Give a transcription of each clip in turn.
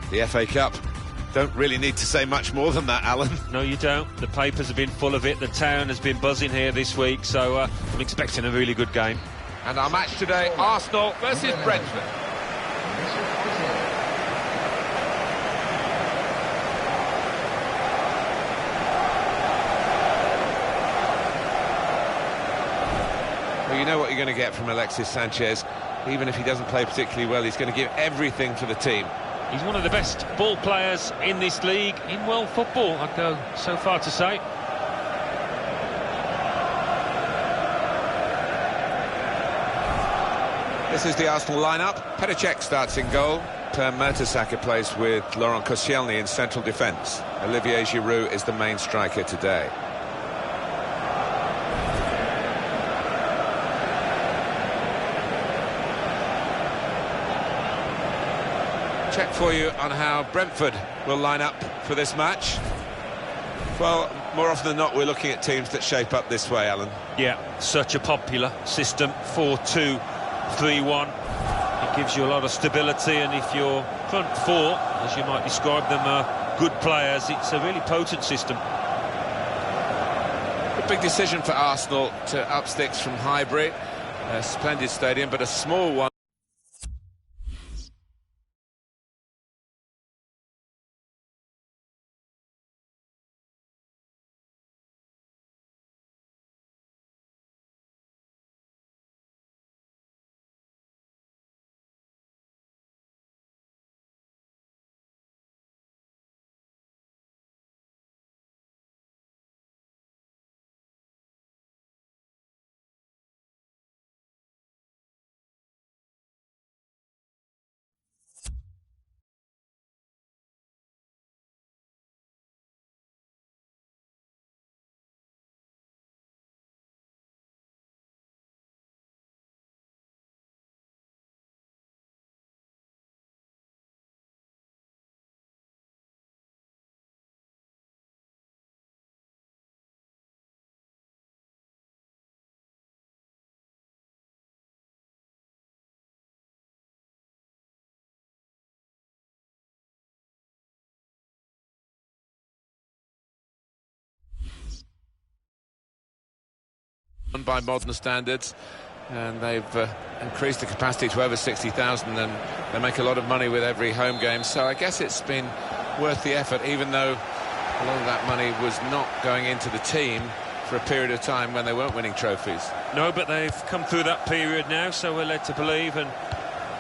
The FA Cup. Don't really need to say much more than that, Alan. No, you don't. The papers have been full of it. The town has been buzzing here this week, so I'm expecting a really good game. And our match today, Arsenal versus Brentford. Well, you know what you're going to get from Alexis Sanchez. Even if he doesn't play particularly well, he's going to give everything for the team. He's one of the best ball players in this league, in world football, I'd go so far to say. This is the Arsenal lineup. Petr Cech starts in goal. Per Mertesacker plays with Laurent Koscielny in central defence. Olivier Giroud is the main striker today. Check for you on how Brentford will line up for this match. Well, more often than not, we're looking at teams that shape up this way, Alan. Yeah, such a popular system, 4-2-3-1. It gives you a lot of stability, and if your front four, as you might describe them, are good players, it's a really potent system. A big decision for Arsenal to up sticks from Highbury. A splendid stadium, but a small one. By modern standards, and they've increased the capacity to over 60,000, and they make a lot of money with every home game, so I guess it's been worth the effort, even though a lot of that money was not going into the team for a period of time when they weren't winning trophies. No, but they've come through that period now, so we're led to believe, and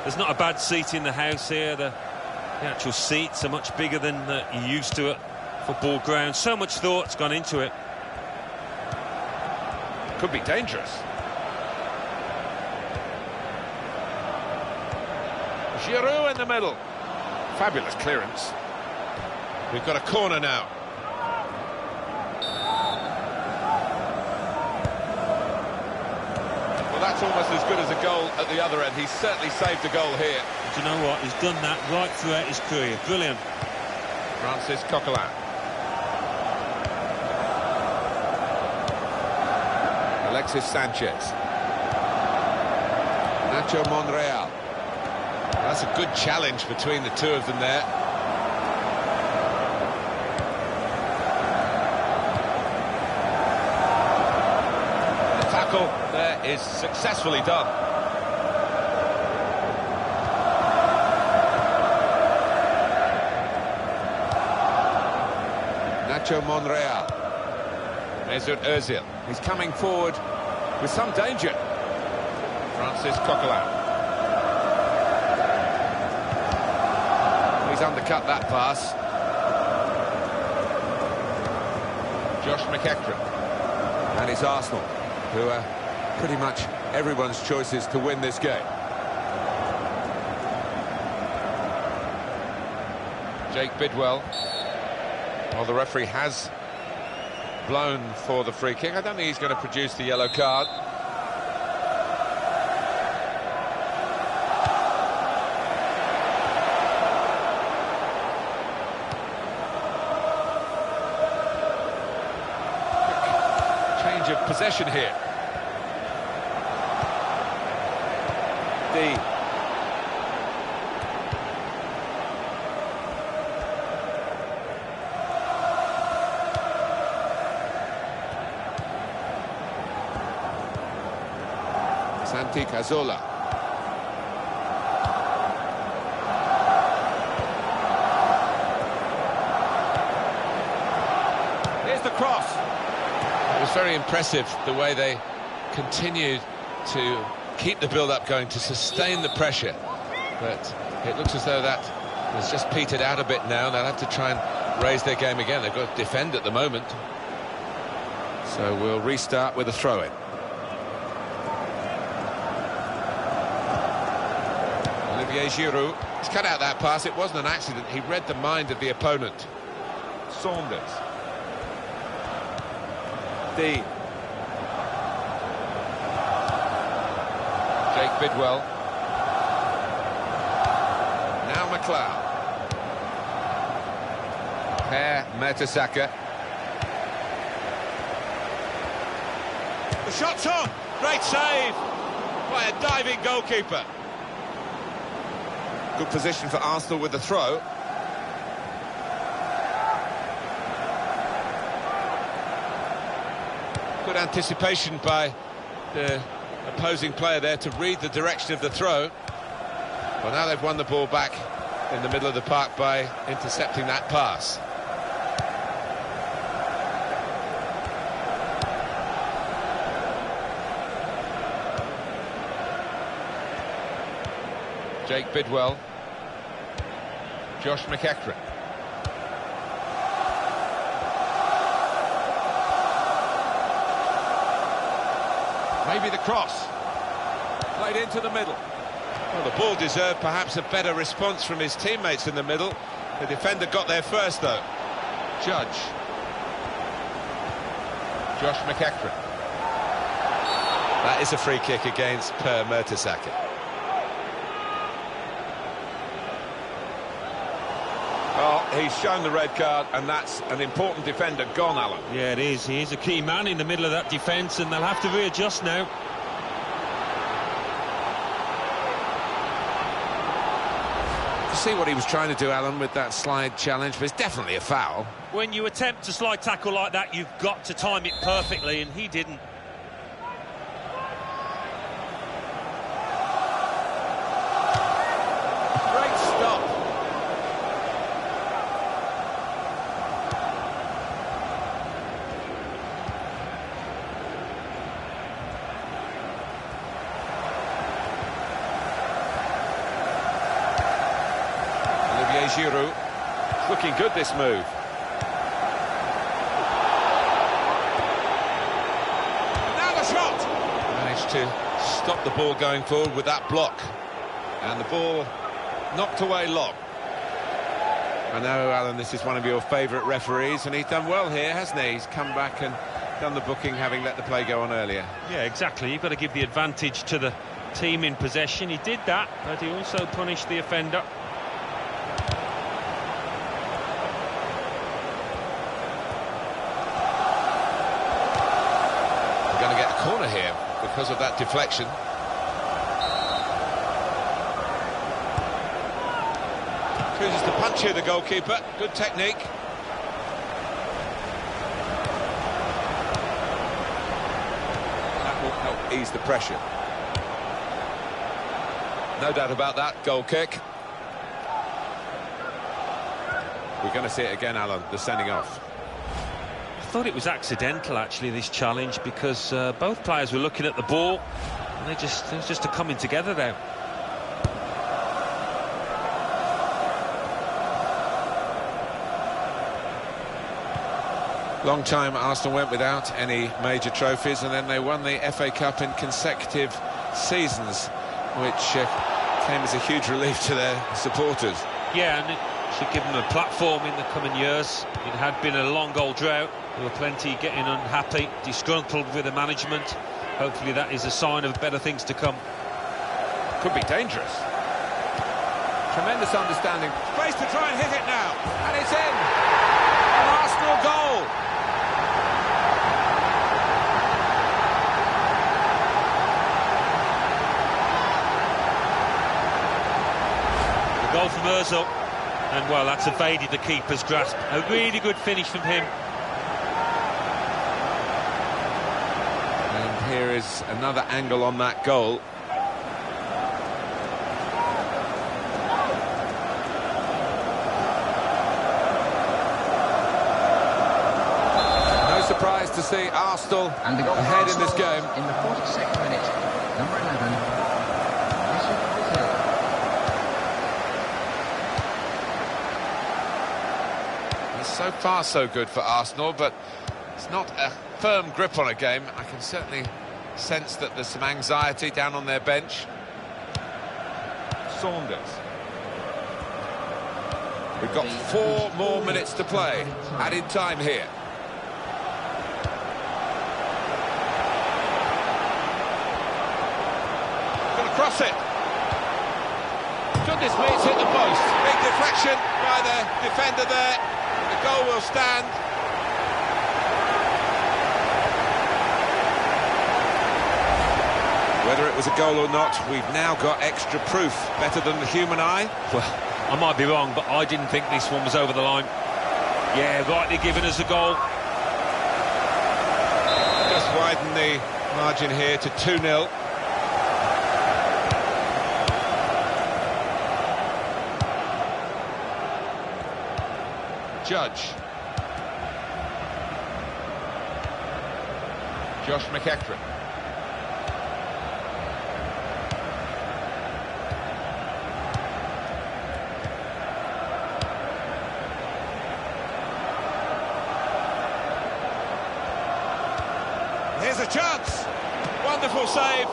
there's not a bad seat in the house here. The actual seats are much bigger than you're used to at football grounds. So much thought's gone into it. Could be dangerous. Giroud in the middle. Fabulous clearance. We've got a corner now. Well, that's almost as good as a goal at the other end. He's certainly saved a goal here. Do you know what? He's done that right throughout his career. Brilliant. Francis Coquelin. Alexis Sanchez. Nacho Monreal. That's a good challenge between the two of them there. tackle there is successfully done. Nacho Monreal. Mesut Ozil. He's coming forward with some danger. Francis Coquelin. He's undercut that pass. Josh McEachran. And it's Arsenal, who are pretty much everyone's choices to win this game. Jake Bidwell. Well, the referee has blown for the free kick. I don't think he's going to produce the yellow card. Change of possession here. D. Santi Cazorla. Here's the cross. It was very impressive the way they continued to keep the build-up going, to sustain the pressure. But it looks as though that has just petered out a bit now. They'll have to try and raise their game again. They've got to defend at the moment. So we'll restart with a throw-in. Olivier Giroud. He's cut out that pass. It wasn't an accident. He read the mind of the opponent. Saunders. D. Jake Bidwell. Now McLeod. Per Mertesacker. The shot's on. Great save by a diving goalkeeper. Good position for Arsenal with the throw. Good anticipation by the opposing player there to read the direction of the throw. Well, now they've won the ball back in the middle of the park by intercepting that pass. Jake Bidwell. Josh McEachran. Maybe the cross. Played into the middle. Well, the ball deserved perhaps a better response from his teammates in the middle. The defender got there first, though. Judge. Josh McEachran. That is a free kick against Per Mertesacker. Well, he's shown the red card, and that's an important defender gone, Alan. Yeah, it is. He is a key man in the middle of that defence, and they'll have to readjust now. You see what he was trying to do, Alan, with that slide challenge, but it's definitely a foul. When you attempt a slide tackle like that, you've got to time it perfectly, and he didn't. Great stop. Giroud. It's looking good, this move. Now the shot! Managed to stop the ball going forward with that block. And the ball knocked away long. I know, Alan, this is one of your favourite referees, and he's done well here, hasn't he? He's come back and done the booking, having let the play go on earlier. Yeah, exactly. You've got to give the advantage to the team in possession. He did that, but he also punished the offender. Corner here because of that deflection. Chooses to punch here, the goalkeeper. Good technique. That will help ease the pressure. No doubt about that, goal kick. We're going to see it again, Alan, the sending off. I thought it was accidental, actually, this challenge, because both players were looking at the ball, and it was just a coming together there. Long time Arsenal went without any major trophies, and then they won the FA Cup in consecutive seasons, which came as a huge relief to their supporters. Yeah, and it should give them a platform in the coming years. It had been a long old drought. There were plenty getting unhappy, disgruntled with the management. Hopefully that is a sign of better things to come. Could be dangerous. Tremendous understanding. Space to try and hit it now. And it's in. An Arsenal goal. The goal from Ozil. And, well, that's evaded the keeper's grasp. A really good finish from him. And here is another angle on that goal. No surprise to see Arsenal ahead in this game. In the 46th minute, number 11. So far so good for Arsenal, but it's not a firm grip on a game. I can certainly sense that there's some anxiety down on their bench. Saunders. We've got 4 more minutes to play. Added time here. Going to cross it. Goodness me, it's hit the post. Big deflection by the defender there. The goal will stand. Whether it was a goal or not, we've now got extra proof. Better than the human eye. Well, I might be wrong, but I didn't think this one was over the line. Yeah, rightly given us a goal. Just widen the margin here to 2-0. Judge. Josh McEachran. Here's a chance. Wonderful save.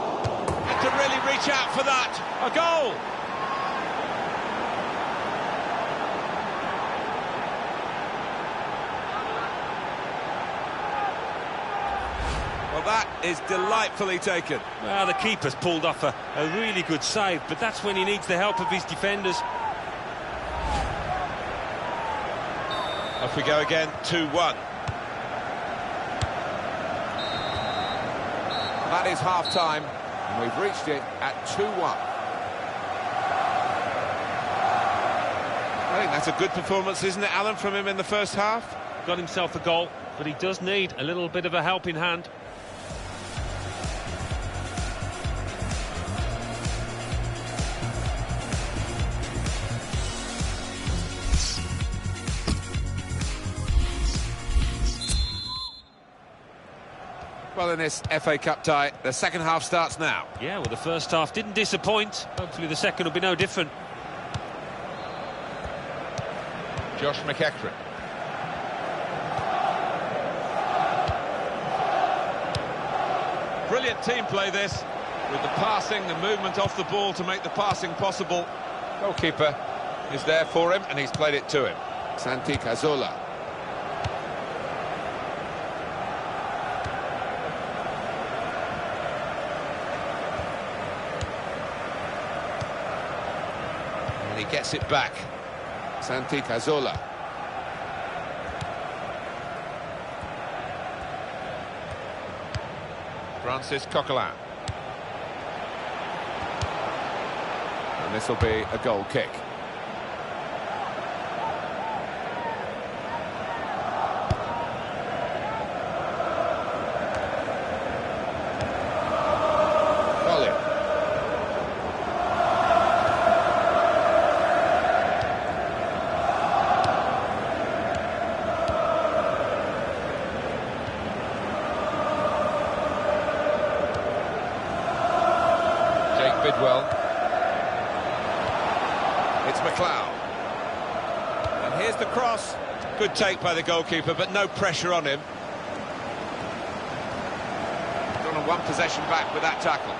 Had to really reach out for that. A goal. Well, that is delightfully taken. Well, the keeper's pulled off a really good save, but that's when he needs the help of his defenders. Off we go again, 2-1. That is half-time, and we've reached it at 2-1. I think that's a good performance, isn't it, Alan, from him in the first half? Got himself a goal, but he does need a little bit of a helping hand. Well, in this FA Cup tie, the second half starts now. Yeah, well, the first half didn't disappoint. Hopefully the second will be no different. Josh McEachran. Brilliant team play this, with the passing, the movement off the ball to make the passing possible. Goalkeeper is there for him, and he's played it to him. Santi Cazorla. And he gets it back. Santi Cazorla. Francis Coquelin. And this will be a goal kick. Bidwell. It's McLeod. And here's the cross. Good take by the goalkeeper, but no pressure on him. Done on one possession back with that tackle.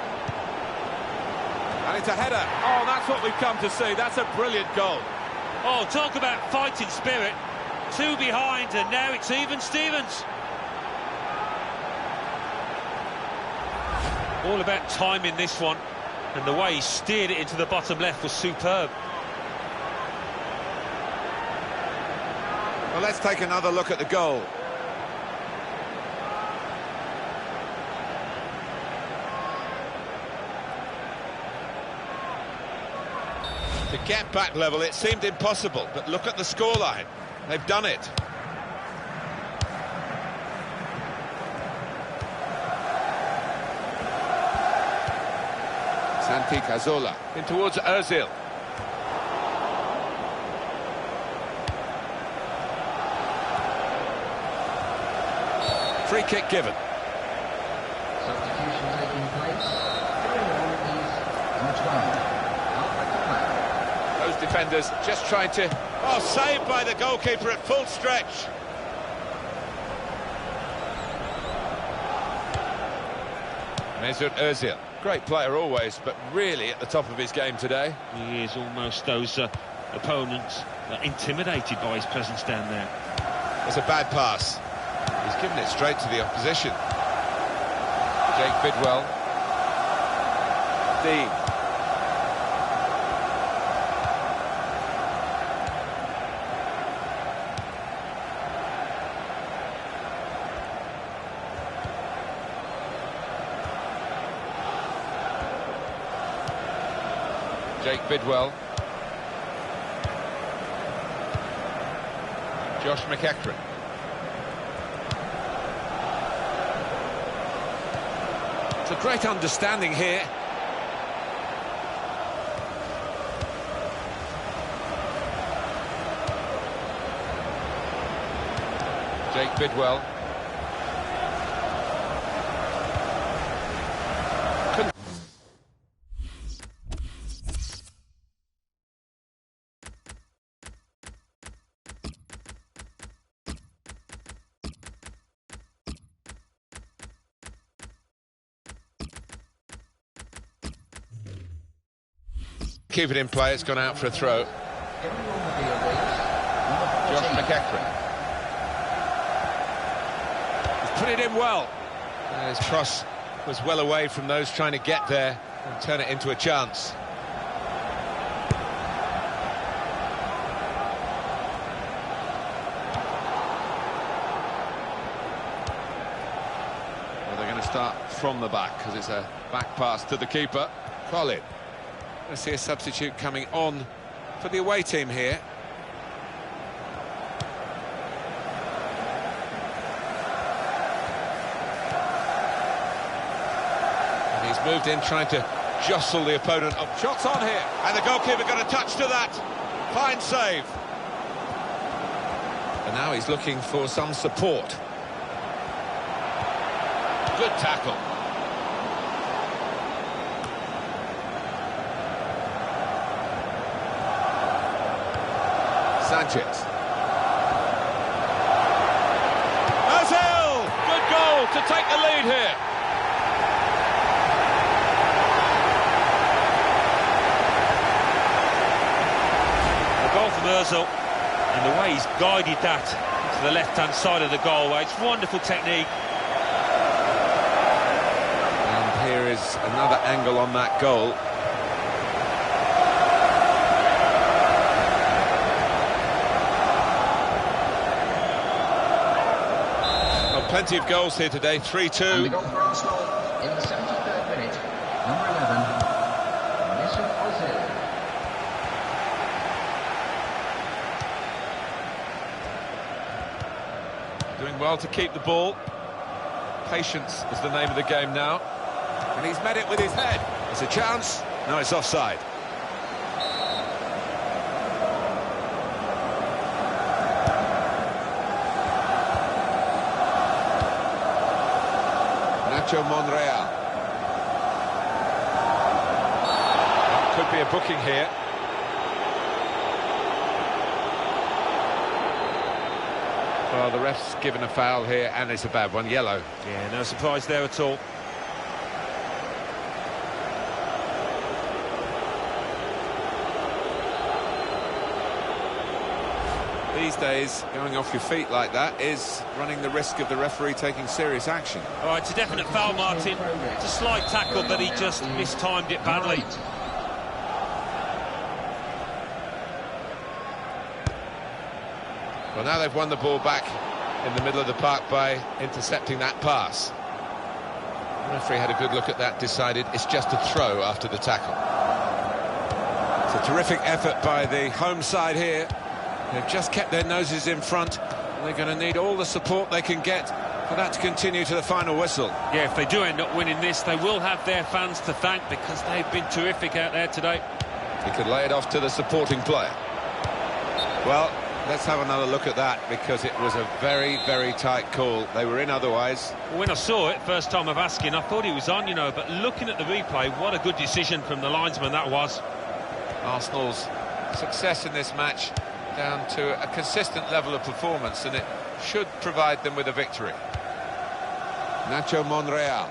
And it's a header. Oh, that's what we've come to see. That's a brilliant goal. Oh, talk about fighting spirit. Two behind, and now it's even Stevens. All about timing this one, and the way he steered it into the bottom left was superb. Well, let's take another look at the goal. To get back level, it seemed impossible, but look at the scoreline. They've done it. Santi Cazorla in towards Ozil. Free kick given. Substitution taking place. Number 12. Those defenders just trying to... Oh, saved by the goalkeeper at full stretch. Mesut Ozil. Great player always, but really at the top of his game today. He is almost those opponents intimidated by his presence down there. It's a bad pass. He's given it straight to the opposition. Jake Bidwell. Dean. Jake Bidwell. Josh McEachran. It's a great understanding here. Jake Bidwell. Keep it in play, it's gone out for a throw. Josh McEachran. He's put it in well. And his cross was well away from those trying to get there and turn it into a chance. Well, they're going to start from the back because it's a back pass to the keeper. Colin. I see a substitute coming on for the away team here. And he's moved in trying to jostle the opponent up. Shots on here. And the goalkeeper got a touch to that. Fine save. And now he's looking for some support. Good tackle. Sanchez. Ozil! Good goal to take the lead here. A goal from Ozil, and the way he's guided that to the left-hand side of the goal, it's wonderful technique. And here is another angle on that goal. Plenty of goals here today, 3-2. And the goal for Arsenal in the 73rd minute. Number 11. Mesut Ozil. Doing well to keep the ball. Patience is the name of the game now. And he's met it with his head. It's a chance. No, it's offside. Monreal. be a booking here. Well, the ref's given a foul here, and it's a bad one, yellow. Yeah, no surprise there at all. These days, going off your feet like that is running the risk of the referee taking serious action. All right, it's a definite foul, Martin. It's a slight tackle, but he just mistimed it badly. Well, now they've won the ball back in the middle of the park by intercepting that pass. The referee had a good look at that, decided it's just a throw after the tackle. It's a terrific effort by the home side here. They've just kept their noses in front. They're going to need all the support they can get for that to continue to the final whistle. Yeah, if they do end up winning this, they will have their fans to thank because they've been terrific out there today. He could lay it off to the supporting player. Well, let's have another look at that because it was a very, very tight call. They were in otherwise. When I saw it, first time of asking, I thought he was on, you know, but looking at the replay, what a good decision from the linesman that was. Arsenal's success in this match down to a consistent level of performance, and it should provide them with a victory. Nacho Monreal.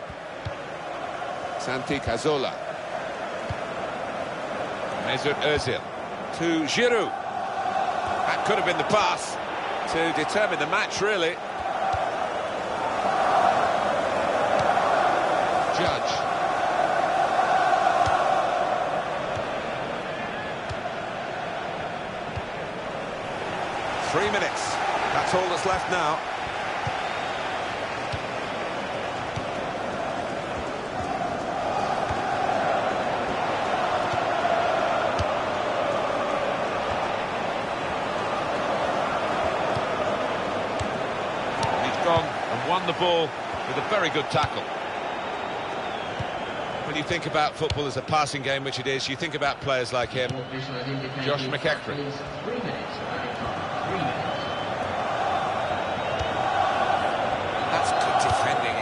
Santi Cazorla. Mesut Ozil to Giroud. That could have been the pass to determine the match, really. Judge. Three minutes. That's all that's left now. He's gone and won the ball with a very good tackle. When you think about football as a passing game, which it is, you think about players like him. Josh McEachran. That's good defending.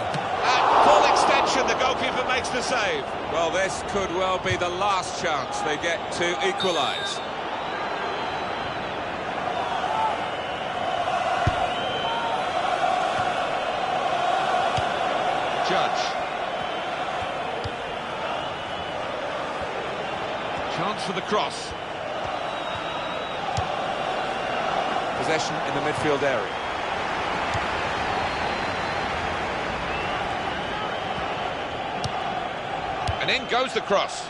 At full extension, the goalkeeper makes the save. Well, this could well be the last chance they get to equalise. Judge. Chance for the cross. Possession in the midfield area. And in goes the cross.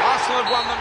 Arsenal have won them.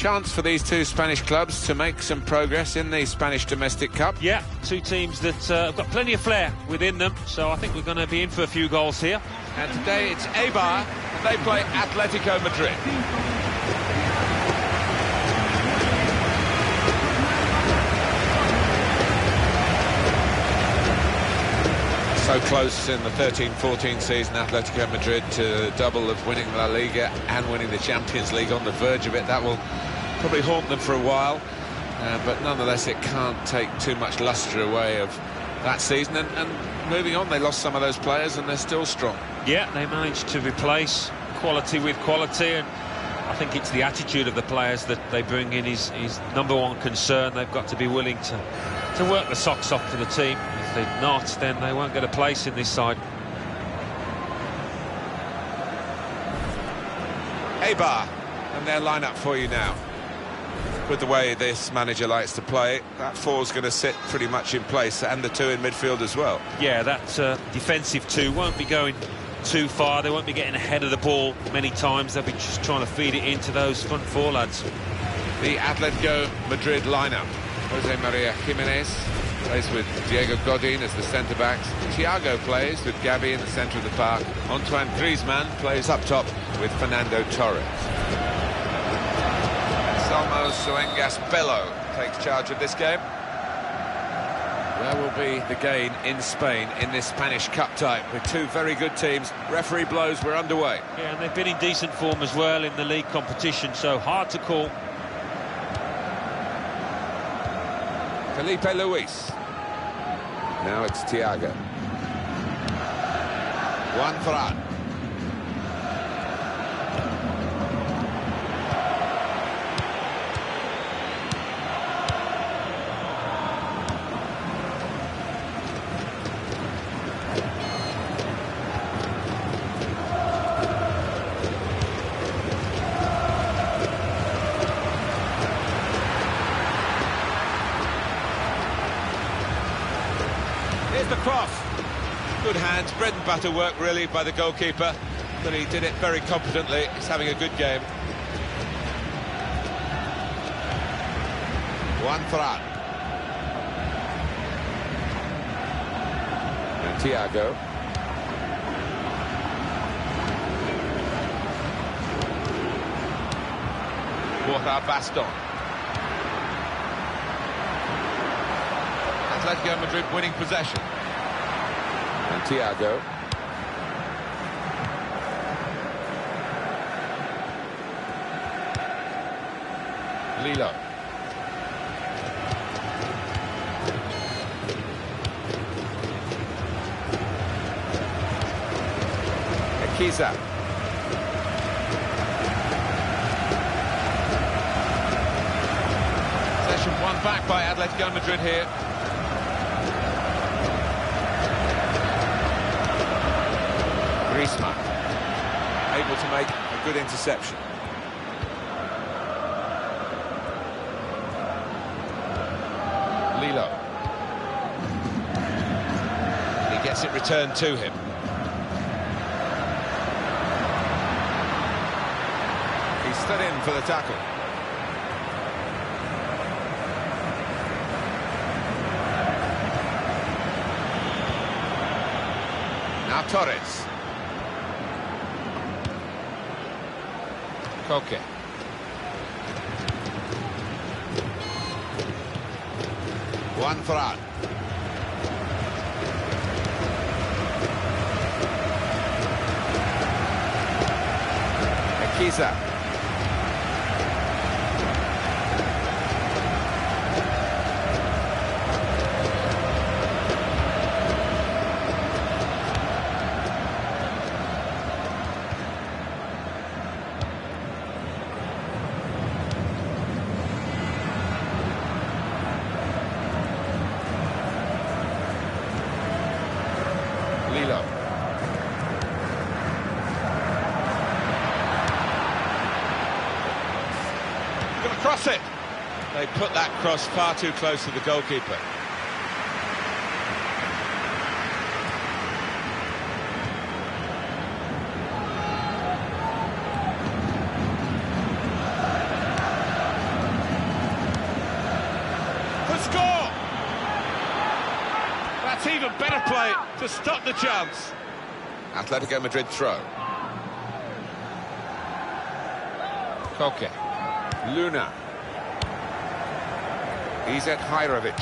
chance for these two Spanish clubs to make some progress in the Spanish Domestic Cup. Yeah, two teams that have got plenty of flair within them, so I think we're going to be in for a few goals here. And today it's Eibar, and they play Atletico Madrid. So close in the 13-14 season, Atletico Madrid to double of winning La Liga and winning the Champions League, on the verge of it. That will probably haunt them for a while, but nonetheless it can't take too much lustre away of that season. And moving on, they lost some of those players and they're still strong. Yeah, they managed to replace quality with quality, and I think it's the attitude of the players that they bring in is number one concern. They've got to be willing to work the socks off for the team. If they're not, then they won't get a place in this side. Eibar, and their lineup for you now. With the way this manager likes to play, that four's going to sit pretty much in place, and the two in midfield as well. Yeah, that defensive two won't be going too far. They won't be getting ahead of the ball many times. They'll be just trying to feed it into those front four lads. The Atletico Madrid lineup. Jose Maria Jimenez plays with Diego Godin as the centre-backs. Thiago plays with Gabi in the centre of the park. Antoine Griezmann plays up top with Fernando Torres. Salmo Suengas Bello takes charge of this game. There will be the gain in Spain in this Spanish Cup tie with two very good teams. Referee blows, we're underway. Yeah, and they've been in decent form as well in the league competition, so hard to call. Felipe Luis. Now it's Thiago. Juan Fran. Here's the cross. Good hands, bread and butter work really by the goalkeeper, but he did it very competently. He's having a good game. Juan Fran. And Thiago. Borja Baston. Atletico Madrid winning possession. And Thiago. Lilo. Akiza. Possession won back by Atletico Madrid here. Griezmann able to make a good interception. Lilo. He gets it returned to him. He stood in for the tackle. Now Torres. Koke. Juan Fran. Akiza. Lilo. Gonna cross it. They put that cross far too close to the goalkeeper. That's even better play to stop the chance. Atletico Madrid throw. Koke. Luna. Izet Hajrovic.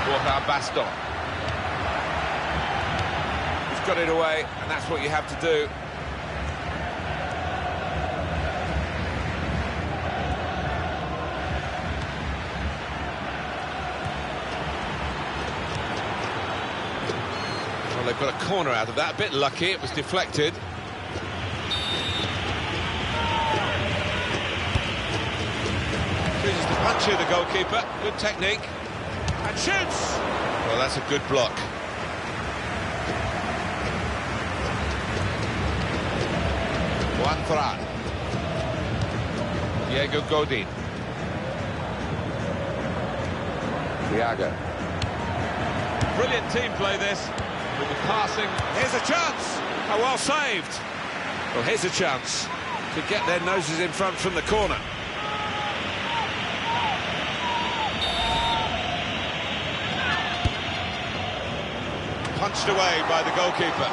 Borja Baston. He's got it away, and that's what you have to do. Well, they've got a corner out of that. A bit lucky, it was deflected. Chooses to punch here, the goalkeeper. Good technique. And shoots! Well, that's a good block. Juan Fran. Diego Godin. Thiago. Brilliant team play this. With the passing. Here's a chance! Oh, well saved. Well, here's a chance to get their noses in front from the corner. Punched away by the goalkeeper.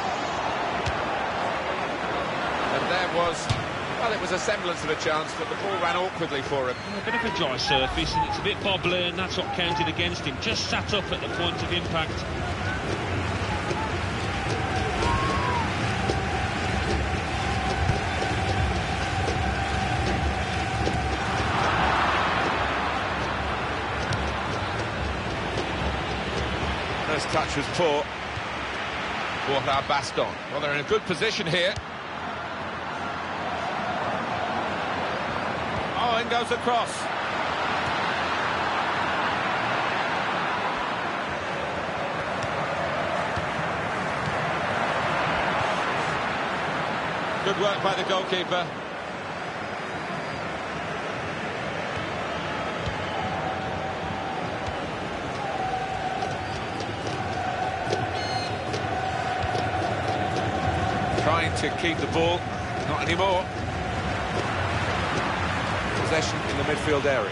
And there was, well, it was a semblance of a chance, but the ball ran awkwardly for him. A bit of a dry surface, and it's a bit bobbly, and that's what counted against him. Just sat up at the point of impact. First touch was poor. Borja Baston. Well, they're in a good position here. Oh, in goes the cross. Good work by the goalkeeper. Trying to keep the ball, not anymore. Possession in the midfield area.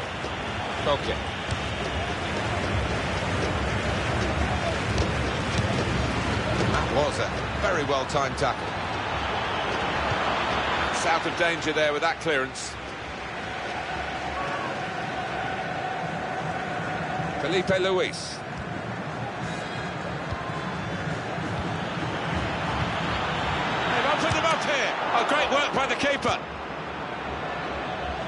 Koke. That was a very well-timed tackle. It's out of danger there with that clearance. Felipe Luis. Oh, great work by the keeper.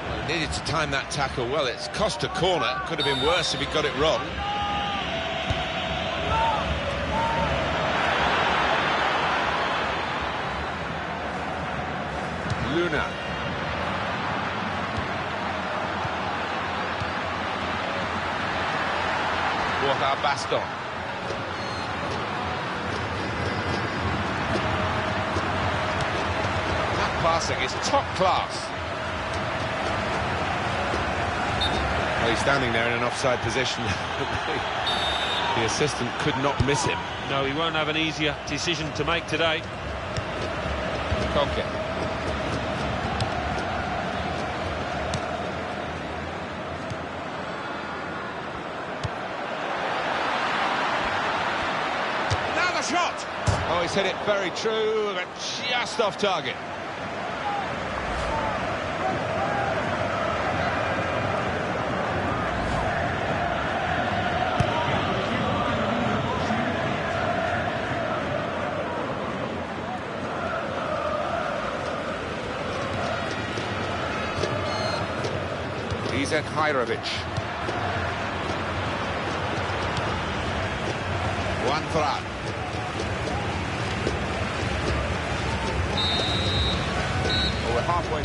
Well, he needed to time that tackle well. It's cost a corner. Could have been worse if he got it wrong. Luna. Borja Baston. Passing is top class. Well, he's standing there in an offside position. The assistant could not miss him. No, he won't have an easier decision to make today. Koke. Now the shot! Oh, he's hit it very true, but just off target. Izet Hajrovic. Juan Fran. Oh, we're halfway.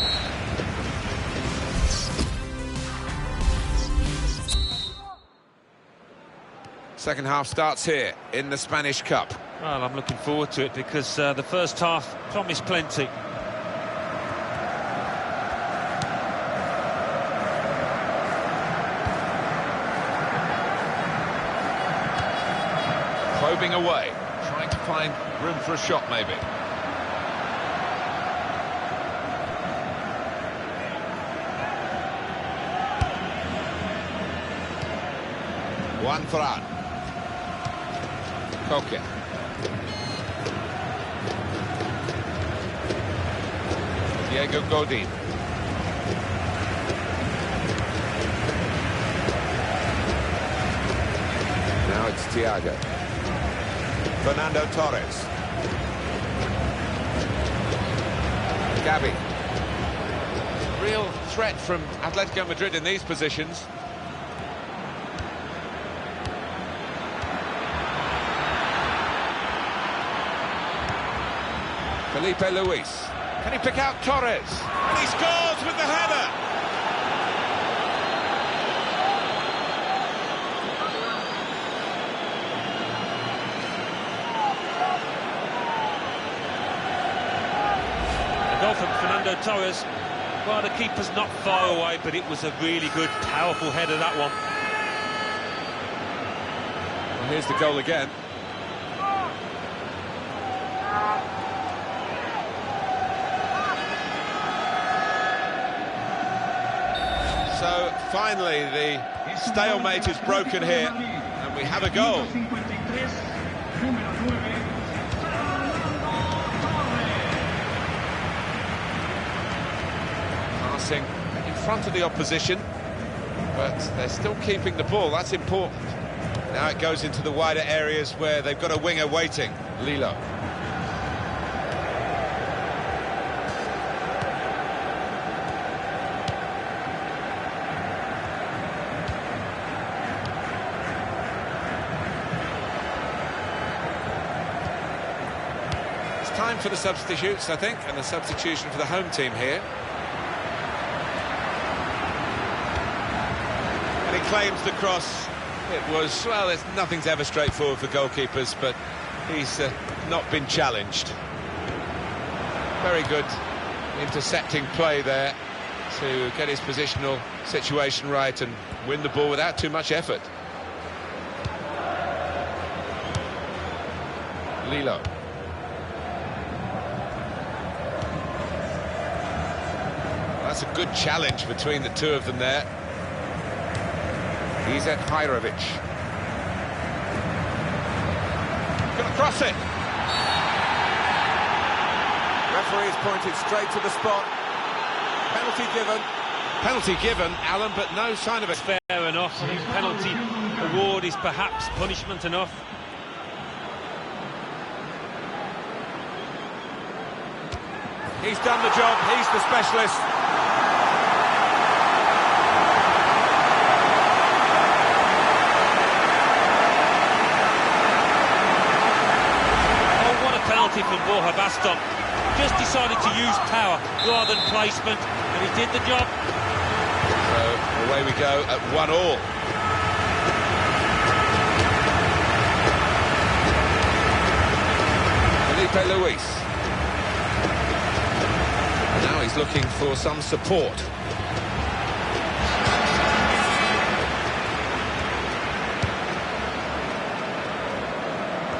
Second half starts here in the Spanish Cup. Well, I'm looking forward to it because the first half promised plenty. Probing away, trying to find room for a shot maybe. Juan Ferran. Koke. Diego Godin. Now it's Thiago. Fernando Torres. Gavi. Real threat from Atletico Madrid in these positions. Felipe Luis. Can he pick out Torres? And he scores with the header! A goal from Fernando Torres. Well, the keeper's not far away, but it was a really good, powerful header, that one. Well, here's the goal again. So, finally, the stalemate is broken here, and we have a goal. Passing in front of the opposition, but they're still keeping the ball. That's important. Now it goes into the wider areas where they've got a winger waiting. Lilo. It's time for the substitutes, I think, and the substitution for the home team here. And he claims the cross. It was, well, nothing's ever straightforward for goalkeepers, but he's not been challenged. Very good intercepting play there to get his positional situation right and win the ball without too much effort. Lilo. That's a good challenge between the two of them there. He's at Hajrovic. Gonna cross it. Referee's pointed straight to the spot. Penalty given. Penalty given, Alan, but no sign of it. Fair enough. I think penalty award is perhaps punishment enough. He's done the job. He's the specialist. From Borja Baston, just decided to use power rather than placement, and he did the job. So away we go at 1-1. Felipe Luis. Now he's looking for some support.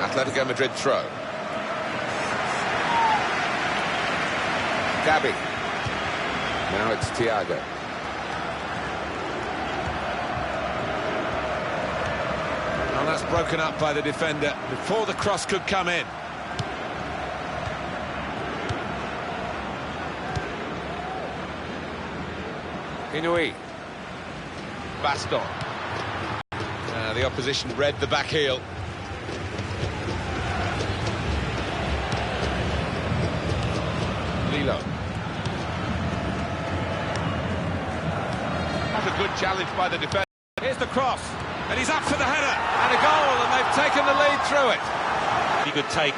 Atletico Madrid throw. Gavi. Now it's Thiago. Well, that's broken up by the defender before the cross could come in. Inui. Baston. The opposition read the back heel. Lilo. What a good challenge by the defender. Here's the cross, and he's up for the header, and a goal, and they've taken the lead through it. He could take.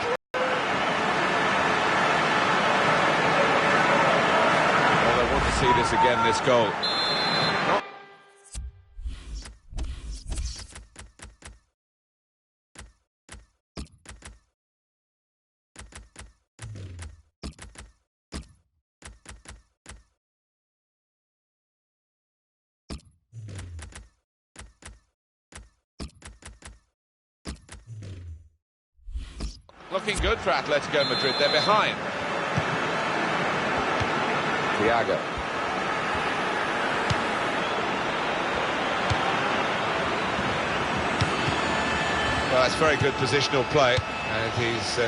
Well, I want to see this again, this goal. Looking good for Atletico Madrid. They're behind. Thiago. Well, that's very good positional play, and he's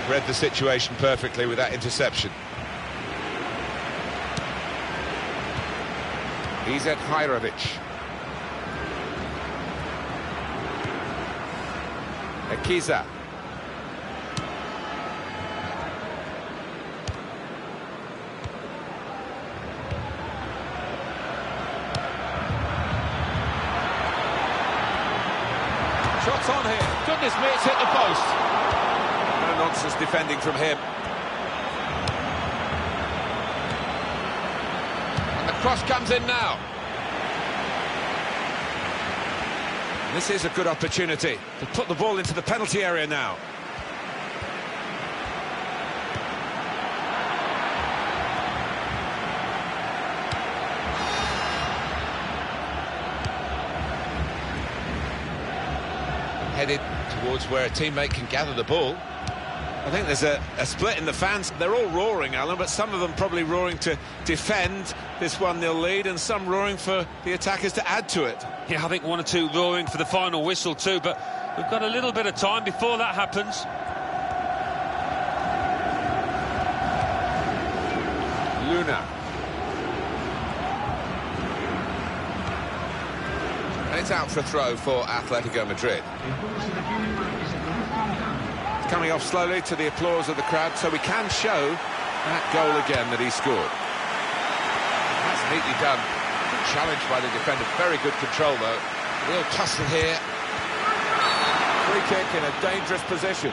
read the situation perfectly with that interception. Izet Hajrovic. Akiza. Shots on here. Goodness me, it's hit the post. No nonsense defending from him. And the cross comes in now. This is a good opportunity to put the ball into the penalty area now. Headed towards where a teammate can gather the ball. I think there's a split in the fans. They're all roaring, Alan, but some of them probably roaring to defend this 1-0 lead, and some roaring for the attackers to add to it. Yeah, I think one or two roaring for the final whistle too, but we've got a little bit of time before that happens. Luna. And it's out for a throw for Atletico Madrid. Coming off slowly to the applause of the crowd, so we can show that goal again that he scored. That's neatly done. Good challenge by the defender. Very good control, though. Real tussle here. Free kick in a dangerous position.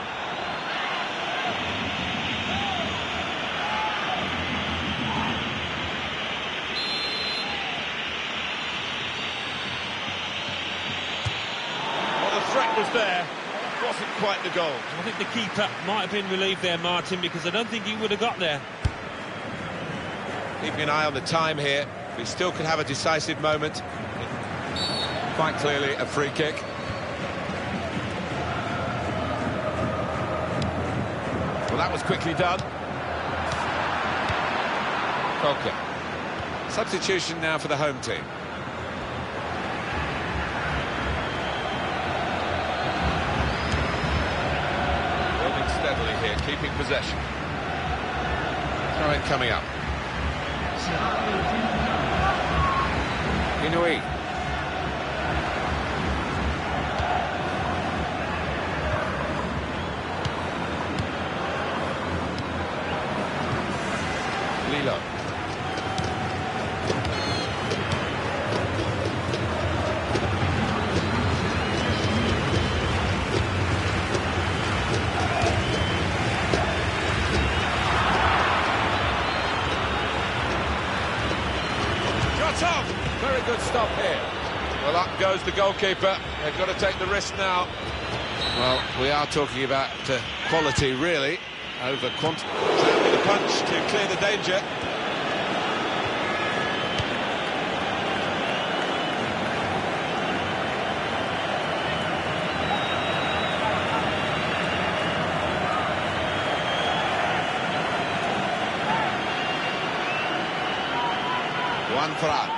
Well, the threat was there. Wasn't quite the goal. I think the keeper might have been relieved there, Martin, because I don't think he would have got there. Keeping an eye on the time here. We still could have a decisive moment. Quite clearly a free kick. Well, that was quickly done. Okay. Substitution now for the home team. Steadily here, keeping possession. Throw in coming up. Inui. Lilo. Very good stop here. Well, up goes the goalkeeper. They've got to take the risk now. Well, we are talking about quality, really, over quantity. With a punch to clear the danger. Juan Fran.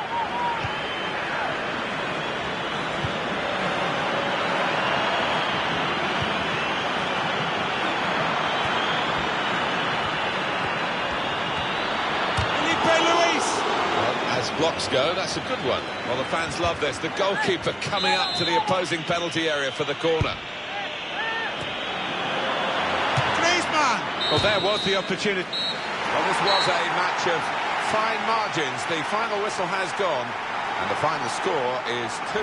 As blocks go, that's a good one. Well, the fans love this. The goalkeeper coming up to the opposing penalty area for the corner. Griezmann! Well, there was the opportunity. Well, this was a match of fine margins. The final whistle has gone, and the final score is 2.